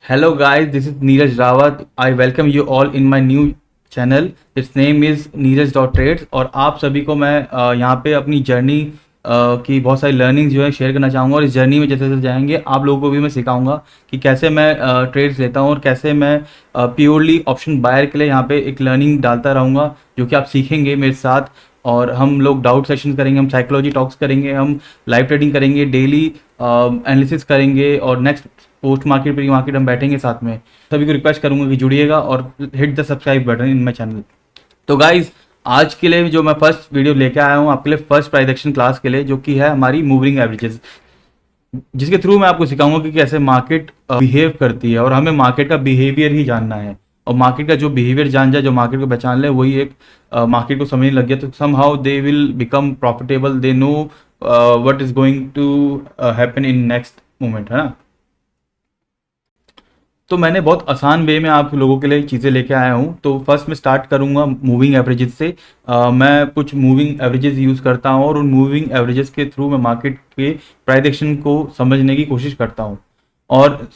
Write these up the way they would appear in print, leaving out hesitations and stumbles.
Hello guys, this is Neeraj Rawat. I welcome you all in my new channel. Its name is neeraj.trades और आप सभी को मैं यहाँ पे अपनी जर्नी की बहुत सारी लर्निंग्स जो है शेयर करना चाहूँगा। और इस जर्नी में जैसे जैसे जाएंगे आप लोगों को भी मैं सिखाऊंगा कि कैसे मैं ट्रेड्स लेता हूँ और कैसे मैं प्योरली ऑप्शन बायर के लिए यहाँ पे एक लर्निंग डालता रहूँगा जो कि आप सीखेंगे मेरे साथ। और हम लोग डाउट सेशन करेंगे, हम साइकोलॉजी टॉक्स करेंगे, हम लाइव ट्रेडिंग करेंगे, डेली एनालिसिस करेंगे और next post market pre market हम बैठेंगे साथ में। सभी को रिक्वेस्ट करूंगा कि जुड़िएगा और hit the subscribe button in my channel. तो गाइज आज के लिए जो मैं फर्स्ट वीडियो लेके आया हूँ आपके लिए फर्स्ट प्राइस एक्शन क्लास के लिए, जो कि है हमारी मूविंग एवरेजेस, जिसके थ्रू मैं आपको सिखाऊंगा कि कैसे मार्केट बिहेव करती है और हमें मार्केट का बिहेवियर ही जानना है। और मार्केट का जो बिहेवियर जान जाए, जो मार्केट को पहचान ले, वही एक मार्केट को समझने लग गया तो somehow they will become profitable, they know what is going to happen in next moment, है ना। तो मैंने बहुत आसान वे में आप लोगों के लिए चीज़ें लेके आया हूँ। तो फर्स्ट मैं स्टार्ट करूँगा मूविंग एवरेजेस से। मैं कुछ मूविंग एवरेजेस यूज़ करता हूँ और उन मूविंग एवरेजेस के थ्रू मैं मार्केट के प्राइस एक्शन को समझने की कोशिश करता हूँ। और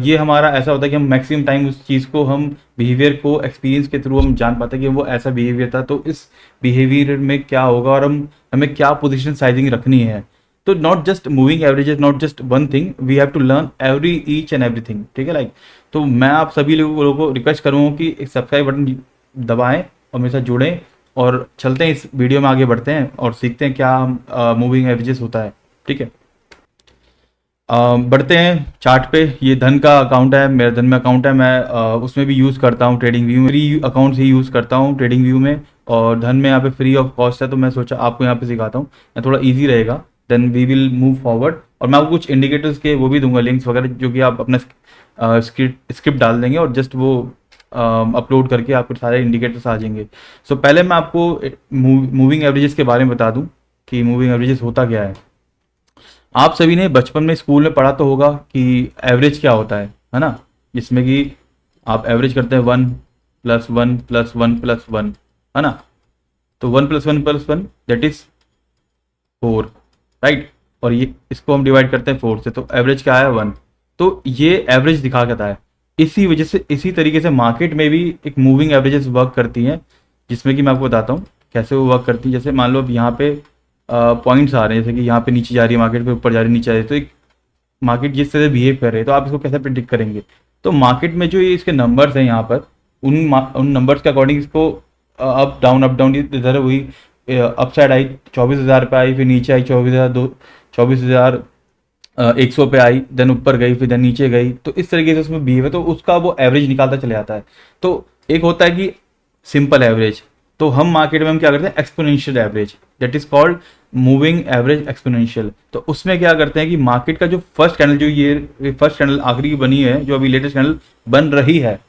ये हमारा ऐसा होता है कि हम मैक्सिमम टाइम उस चीज़ को, हम बिहेवियर को एक्सपीरियंस के थ्रू हम जान पाते हैं कि वो ऐसा बिहेवियर था, तो इस बिहेवियर में क्या होगा और हमें क्या पोजिशन साइजिंग रखनी है। तो not just moving averages, not just one thing, we have to learn every each and everything, ठीक है लाइक। तो मैं आप सभी लोगों को रिक्वेस्ट करूँगा कि एक सब्सक्राइब बटन दबाएं और मेरे साथ जुड़ें और चलते हैं, इस वीडियो में आगे बढ़ते हैं और सीखते हैं क्या मूविंग एवरेजेस होता है, ठीक है। बढ़ते हैं चार्ट पे। ये धन का अकाउंट है, मेरा धन में अकाउंट है, मैं उसमें भी यूज़ करता हूँ ट्रेडिंग व्यू में, फ्री अकाउंट से यूज़ करता हूँ ट्रेडिंग व्यू में। और धन में यहाँ पे फ्री ऑफ कॉस्ट है, तो मैं सोचा आपको यहाँ पे सिखाता हूँ, या थोड़ा इजी रहेगा। Then we will move forward और मैं आपको कुछ इंडिकेटर्स के वो भी दूंगा, लिंक्स वगैरह, जो कि आप अपना स्क्रिप्ट डाल देंगे और जस्ट वो अपलोड करके आपको सारे इंडिकेटर्स आ जाएंगे। सो पहले मैं आपको मूविंग एवरेजेस के बारे में बता दूं कि मूविंग एवरेजेस होता क्या है। आप सभी ने बचपन में स्कूल में पढ़ा तो होगा कि एवरेज क्या होता है ना। जिसमें कि आप एवरेज करते हैं 1+1+1+1, है ना। तो 1+1+1 दैट इज 4, राइट। और ये इसको हम डिवाइड करते हैं 4 से, तो एवरेज क्या है 1। तो ये एवरेज दिखा कहता है। इसी वजह से, इसी तरीके से मार्केट में भी एक मूविंग एवरेजेस वर्क करती हैं, जिसमें कि मैं आपको बताता हूँ कैसे वो वर्क करती है। जैसे मान लो अब यहाँ पे पॉइंट्स आ रहे हैं, जैसे कि यहाँ पे नीचे जा रही है मार्केट, पे ऊपर जा रही है, नीचे आ रही है, तो एक मार्केट जिस तरह से बिहेव कर रही है, तो आप इसको कैसे प्रिडिक्ट करेंगे। तो मार्केट में जो ये इसके नंबर्स हैं यहाँ पर, उन नंबर्स के अकॉर्डिंग इसको अप डाउन इधर वही अप साइड आई 24,000 पे आई, फिर नीचे आई 24,100 पे आई, देन ऊपर गई, फिर देन नीचे गई। तो इस तरीके से उसमें बिहेव है, तो उसका वो एवरेज निकालता चले जाता है। तो एक होता है कि सिंपल एवरेज, तो हम मार्केट में हम क्या करते हैं, exponential average, that is called moving average exponential. तो उसमें क्या करते हैं कि मार्केट का जो फर्स्ट कैंडल, जो ये फर्स्ट कैंडल आखिरी की बनी है, जो अभी लेटेस्ट कैंडल बन रही है,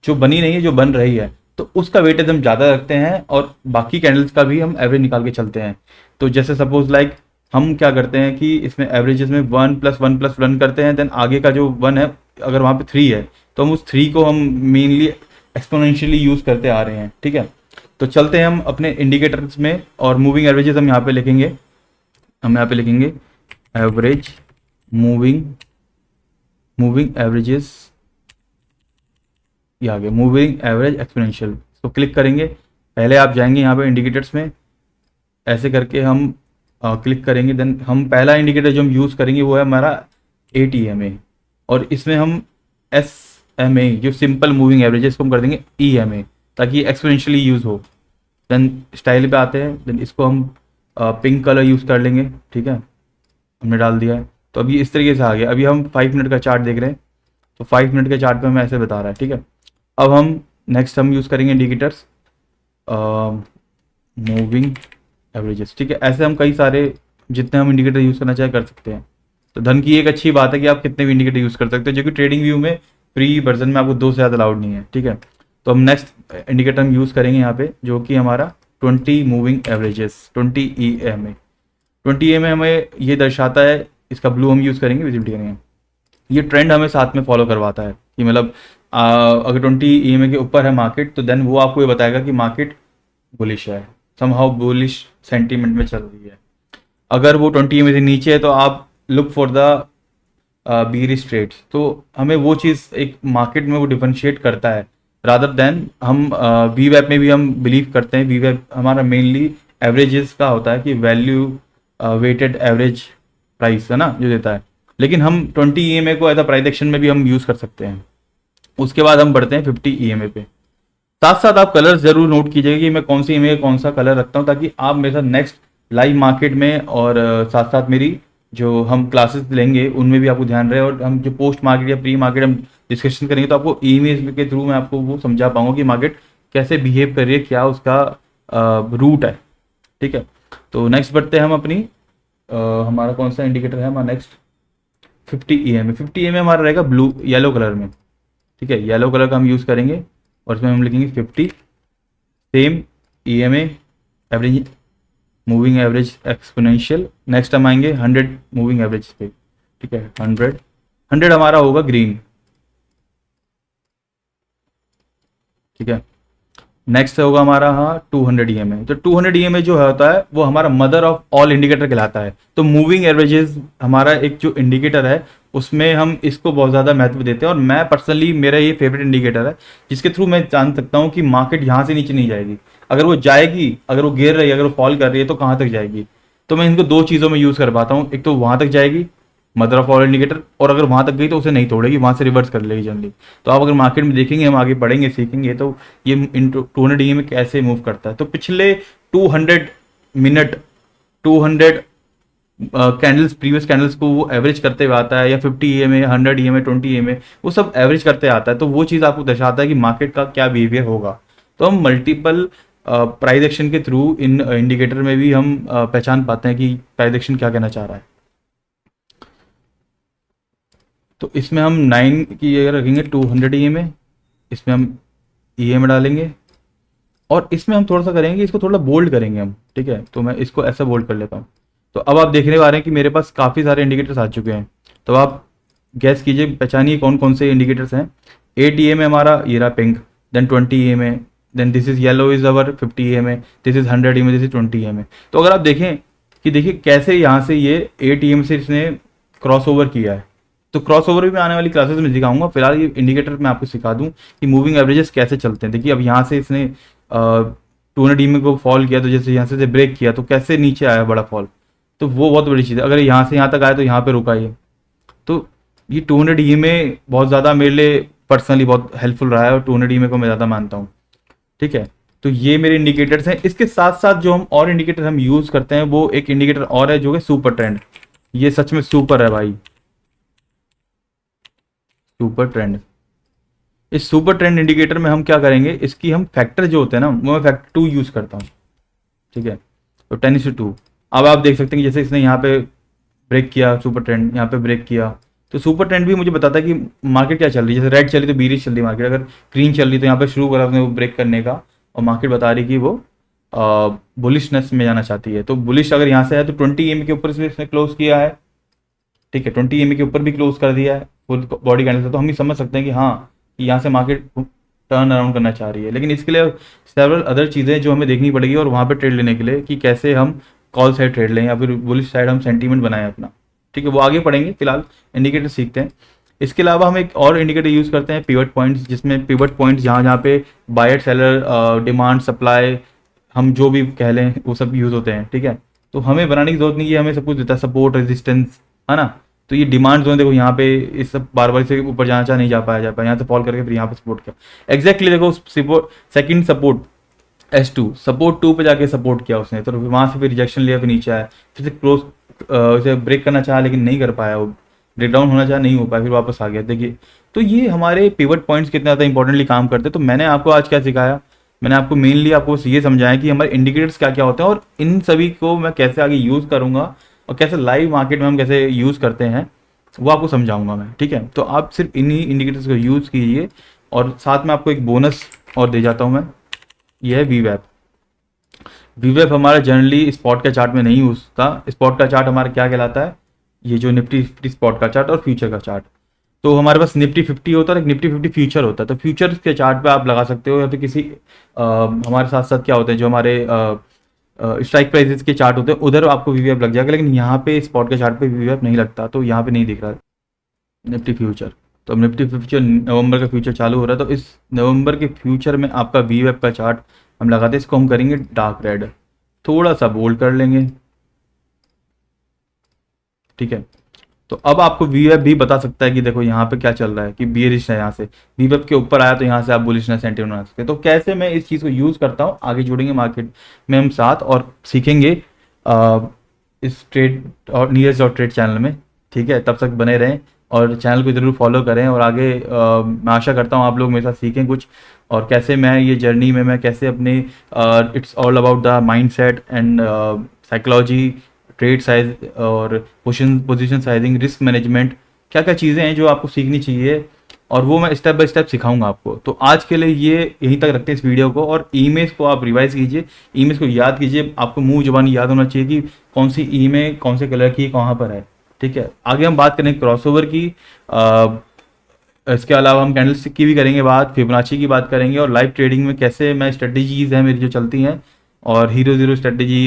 जो बनी नहीं है, जो बन रही है, तो उसका वेटेज हम ज़्यादा रखते हैं और बाकी कैंडल्स का भी हम एवरेज निकाल के चलते हैं। तो जैसे सपोज लाइक हम क्या करते हैं कि इसमें एवरेजेस में 1+1+1 करते हैं, देन आगे का जो 1 है, अगर वहाँ पे 3 है, तो हम उस 3 को हम मेनली एक्सपोनेंशियली यूज़ करते आ रहे हैं, ठीक है। तो चलते हैं हम अपने इंडिकेटर्स में और मूविंग एवरेजेस हम यहाँ पे लिखेंगे। हम यहाँ पे लिखेंगे एवरेज मूविंग एवरेजेस, ये आ गया मूविंग एवरेज एक्सपोनेंशियल। तो क्लिक करेंगे, पहले आप जाएंगे यहाँ पे इंडिकेटर्स में, ऐसे करके हम क्लिक करेंगे। देन हम पहला इंडिकेटर जो हम यूज़ करेंगे वो है हमारा ATMA, और इसमें हम SMA, जो सिंपल मूविंग एवरेज है, इसको हम कर देंगे EMA, ताकि एक्सपोनेंशियली यूज़ हो। देन स्टाइल पे आते हैं, देन इसको हम पिंक कलर यूज़ कर लेंगे, ठीक है, हमने डाल दिया है। तो अभी इस तरीके से आ गया। अभी हम 5 मिनट का चार्ट देख रहे हैं, तो 5 मिनट के चार्ट पे हमें ऐसे बता रहा है, ठीक है। अब हम नेक्स्ट हम यूज़ करेंगे इंडिकेटर्स मूविंग एवरेजेस, ठीक है। ऐसे हम कई सारे जितने हम इंडिकेटर यूज़ करना चाहे कर सकते हैं। तो धन की एक अच्छी बात है कि आप कितने भी इंडिकेटर यूज़ कर सकते हो, जो कि ट्रेडिंग व्यू में फ्री वर्जन में आपको 2 से ज़्यादा अलाउड नहीं है, ठीक है। तो हम नेक्स्ट इंडिकेटर हम यूज़ करेंगे यहाँ पे, जो कि हमारा 20 मूविंग एवरेजेस, 20 EMA। 20 EMA हमें ये दर्शाता है, इसका ब्लू हम यूज़ करेंगे, विजिबिलिटी करेंगे। ये ट्रेंड हमें साथ में फॉलो करवाता है कि मतलब अगर 20 EMA के ऊपर है मार्केट, तो देन वो आपको ये बताएगा कि मार्केट बुलिश है, समहाउ बुलिश सेंटीमेंट में चल रही है। अगर वो 20 EMA से नीचे है, तो आप look for the bearish trades. तो हमें वो चीज़ एक मार्केट में वो डिफरेंशिएट करता है, रादर देन हम वी वेब में भी हम बिलीव करते हैं। वी वेब हमारा मेनली एवरेजेस का होता है कि वैल्यू वेटेड एवरेज प्राइस है ना जो देता है, लेकिन हम 20 EMA को एज अ प्राइस एक्शन में भी हम यूज़ कर सकते हैं। उसके बाद हम बढ़ते हैं 50 EMA पे। साथ साथ आप कलर्स जरूर नोट कीजिएगा कि मैं कौन सी इमेज कौन सा कलर रखता हूँ, ताकि आप मेरे साथ नेक्स्ट लाइव मार्केट में और साथ साथ मेरी जो हम क्लासेस लेंगे उनमें भी आपको ध्यान रहे, और हम जो पोस्ट मार्केट या प्री मार्केट हम डिस्कशन करेंगे तो आपको इमेज के थ्रू मैं आपको वो समझा पाऊंगा कि मार्केट कैसे बिहेव कर रही है, क्या उसका रूट है। ठीक है, तो नेक्स्ट बढ़ते हैं हम अपनी हमारा कौन सा इंडिकेटर है हमारा नेक्स्ट 50 EMA। 50 EMA हमारा रहेगा ब्लू येलो कलर में। ठीक है, येलो कलर का हम यूज़ करेंगे और इसमें हम लिखेंगे 50 same EMA average moving average exponential. Next हम आएंगे 100 मूविंग एवरेज पे। ठीक है, 100 हमारा होगा ग्रीन। ठीक है, नेक्स्ट होगा हमारा हाँ 200 EMA। तो 200 EMA जो होता है वो हमारा मदर ऑफ ऑल इंडिकेटर कहलाता है। तो मूविंग एवरेजेस हमारा एक जो इंडिकेटर है उसमें हम इसको बहुत ज़्यादा महत्व देते हैं, और मैं पर्सनली मेरा ये फेवरेट इंडिकेटर है जिसके थ्रू मैं जान सकता हूँ कि मार्केट यहाँ से नीचे नहीं जाएगी। अगर वो जाएगी, अगर वो गिर रही है, अगर वो फॉल कर रही है तो कहाँ तक जाएगी। तो मैं इनको दो चीज़ों में यूज़ कर पाता हूँ, एक तो वहाँ तक जाएगी मदर ऑफ ऑल इंडिकेटर, और अगर वहां तक गई तो उसे नहीं तोड़ेगी, वहां से रिवर्स कर लेगी जनरली। तो आप अगर मार्केट में देखेंगे, हम आगे पढ़ेंगे सीखेंगे तो ये इन 200 में कैसे मूव करता है। तो पिछले 200 मिनट 200 कैंडल्स प्रीवियस कैंडल्स को वो एवरेज करते हुए आता है, या 50 EMA 100 EMA 20 EMA वो सब एवरेज करते आता है। तो वो चीज़ आपको दर्शाता है कि मार्केट का क्या बिहेवियर होगा। तो हम मल्टीपल प्राइस एक्शन के थ्रू इन इंडिकेटर में भी हम पहचान पाते हैं कि प्राइस एक्शन क्या कहना चाह रहा है। तो इसमें हम 9 की अगर रखेंगे 200 EMA, इसमें हम EMA डालेंगे, और इसमें हम थोड़ा सा करेंगे, इसको थोड़ा बोल्ड करेंगे हम। ठीक है, तो मैं इसको ऐसा बोल्ड कर लेता हूँ। तो अब आप देखने पा रहे हैं कि मेरे पास काफ़ी सारे इंडिकेटर्स आ चुके हैं। तो आप गैस कीजिए, पहचानिए कौन कौन से इंडिकेटर्स हैं। 8 EMA हमारा ये रहा pink, then 20 EMA, then this is yellow is our 50 EMA, this is 100 EMA, this is 20 EMA। तो अगर आप देखें कि देखिए कैसे यहाँ से ये 8 EMA से इसने क्रॉस ओवर किया है। तो क्रॉस ओवर भी आने वाली क्लासेस में दिखाऊंगा। फिलहाल ये इंडिकेटर मैं आपको सिखा दूं कि मूविंग एवरेजेस कैसे चलते हैं। देखिए अब यहाँ से इसने 200 EMA को फॉल किया, तो जैसे यहाँ से ब्रेक किया तो कैसे नीचे आया बड़ा फॉल। तो वो बहुत बड़ी चीज़ है। अगर यहाँ से यहाँ तक आया तो यहाँ पे रुका ये। तो ये 200 EMA बहुत ज़्यादा मेरे लिए पर्सनली बहुत हेल्पफुल रहा है, और 200 EMA को मैं ज़्यादा मानता हूँ। ठीक है, तो ये मेरे इंडिकेटर्स हैं। इसके साथ साथ जो हम और इंडिकेटर हम यूज़ करते हैं वो एक इंडिकेटर और है जो कि सुपर ट्रेंड। ये सच में सुपर है भाई, सुपर ट्रेंड। इस सुपर ट्रेंड इंडिकेटर में हम क्या करेंगे, इसकी हम फैक्टर जो होते हैं ना वो मैं फैक्टर 2 यूज़ करता हूँ। ठीक है, तो 10:2। अब आप देख सकते हैं कि जैसे इसने यहाँ पे ब्रेक किया, सुपर ट्रेंड यहाँ पे ब्रेक किया, तो सुपर ट्रेंड भी मुझे बताता है कि मार्केट क्या चल रही है। जैसे रेड चली तो बीरिश चल रही मार्केट, अगर ग्रीन चल रही तो यहाँ पे शुरू करा उसने वो ब्रेक करने का, और मार्केट बता रही कि वो बुलिशनेस में जाना चाहती है। तो बुलिश अगर यहाँ से है तो 20 EMA के ऊपर से इसने क्लोज किया है। ठीक है, 20 EMA के ऊपर भी क्लोज कर दिया है फुल बॉडी कैंडल से, तो हम ये समझ सकते हैं कि हाँ यहाँ से मार्केट टर्न अराउंड करना चाह रही है। लेकिन इसके लिए सेवरल अदर चीज़ें जो हमें देखनी पड़ेगी, और वहाँ पे ट्रेड लेने के लिए कि कैसे हम कॉल साइड ट्रेड लें या फिर बुलिश साइड हम सेंटीमेंट बनाएं अपना। ठीक है, वो आगे पढ़ेंगे, फिलहाल इंडिकेटर सीखते हैं। इसके अलावा हम एक और इंडिकेटर यूज़ करते हैं पिवट पॉइंट्स, जिसमें पिवट पॉइंट्स जहाँ जहाँ पे बायर सेलर डिमांड सप्लाई हम जो भी कह लें वो सब यूज़ होते हैं। ठीक है, तो हमें बनाने की जरूरत नहीं है, हमें सब कुछ देता है, सपोर्ट रेजिस्टेंस है ना। तो ये डिमांड जोन देखो यहाँ पे इस सब बार बार से ऊपर जाना चाह नहीं जा पाया, यहाँ से फॉल करके फिर यहाँ पे सपोर्ट किया एग्जैक्टली। देखो सेकंड सपोर्ट S2 सपोर्ट 2 पे जाके सपोर्ट किया उसने, तो वहाँ से फिर रिजेक्शन लिया, फिर नीचे आया, फिर से क्लोज इसे ब्रेक करना चाहा लेकिन नहीं कर पाया, वो ब्रेक डाउन होना चाहा नहीं हो पाया, फिर वापस आ गया। देखिए तो ये हमारे पिवट पॉइंट्स कितने ज़्यादा इंपॉर्टेंटली काम करते हैं। तो मैंने आपको आज क्या सिखाया, मैंने आपको मेनली आपको ये समझाया कि हमारे इंडिकेटर्स क्या क्या होते हैं, और इन सभी को मैं कैसे आगे यूज़ करूँगा, और कैसे लाइव मार्केट में हम कैसे यूज़ करते हैं वो आपको समझाऊंगा मैं। ठीक है, तो आप सिर्फ इन्हीं इंडिकेटर्स को यूज़ कीजिए, और साथ में आपको एक बोनस और दे जाता हूँ मैं, ये है वीवैप। वीवैप हमारा जनरली स्पॉट का चार्ट में नहीं यूज होता। स्पॉट का चार्ट हमारा क्या कहलाता है, ये जो निफ्टी 50 स्पॉट का चार्ट और फ्यूचर का चार्ट। तो हमारे पास निफ्टी 50 होता है, एक निफ्टी 50 फ्यूचर होता है। तो फ्यूचर के चार्ट पे आप लगा सकते हो, या फिर किसी हमारे साथ साथ क्या होते हैं जो हमारे स्ट्राइक प्राइसेस के चार्ट होते हैं, उधर आपको वीवैप लग जाएगा। लेकिन यहाँ पे स्पॉट के चार्ट पे वीवैप नहीं लगता, तो यहाँ पे नहीं दिख रहा है। Nifty future. तो अब निफ्टी फ्यूचर नवंबर का फ्यूचर चालू हो रहा है, तो इस नवंबर के फ्यूचर में आपका वी वेब का चार्ट हम लगाते हैं, इसको हम करेंगे डार्क रेड, थोड़ा सा बोल्ड कर लेंगे, ठीक है। तो अब आपको वी वेब भी बता सकता है कि देखो यहाँ पे क्या चल रहा है, कि बियरिश है, यहाँ से वी वेब के ऊपर आया तो यहाँ से आप बुलिशनेस सेंटीमेंट बना सकते हैं। तो कैसे मैं इस चीज़ को यूज़ करता हूँ, आगे जुड़ेंगे मार्केट में हम साथ और सीखेंगे इस ट्रेड और नीरज और ट्रेड चैनल में, ठीक है। तब तक बने रहें और चैनल को ज़रूर फॉलो करें, और आगे मैं आशा करता हूँ आप लोग मेरे साथ सीखें कुछ, और कैसे मैं ये जर्नी में मैं कैसे अपने it's all about the mind set and psychology, trade size और पोजीशन साइजिंग, रिस्क मैनेजमेंट, क्या क्या चीज़ें हैं जो आपको सीखनी चाहिए, और वो मैं स्टेप बाय स्टेप सिखाऊंगा आपको। तो आज के लिए ये यहीं तक रखते हैं इस वीडियो को, और ईमेल्स को आप रिवाइज कीजिए, ईमेल्स को याद कीजिए, आपको मुंह जुबानी याद होना चाहिए कि कौन सी ईमेल कौन से कलर की कहाँ पर है, ठीक है। आगे हम बात करेंगे क्रॉसओवर की, इसके अलावा हम कैंडलस्टिक की भी करेंगे बात, फिबोनाची की बात करेंगे, और लाइव ट्रेडिंग में कैसे मैं स्ट्रेटजीज हैं मेरी जो चलती हैं, और hero zero strategy,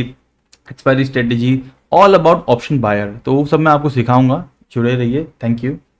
expiry strategy, all about option buyer, तो वो सब मैं आपको सिखाऊंगा। जुड़े रहिए, थैंक यू।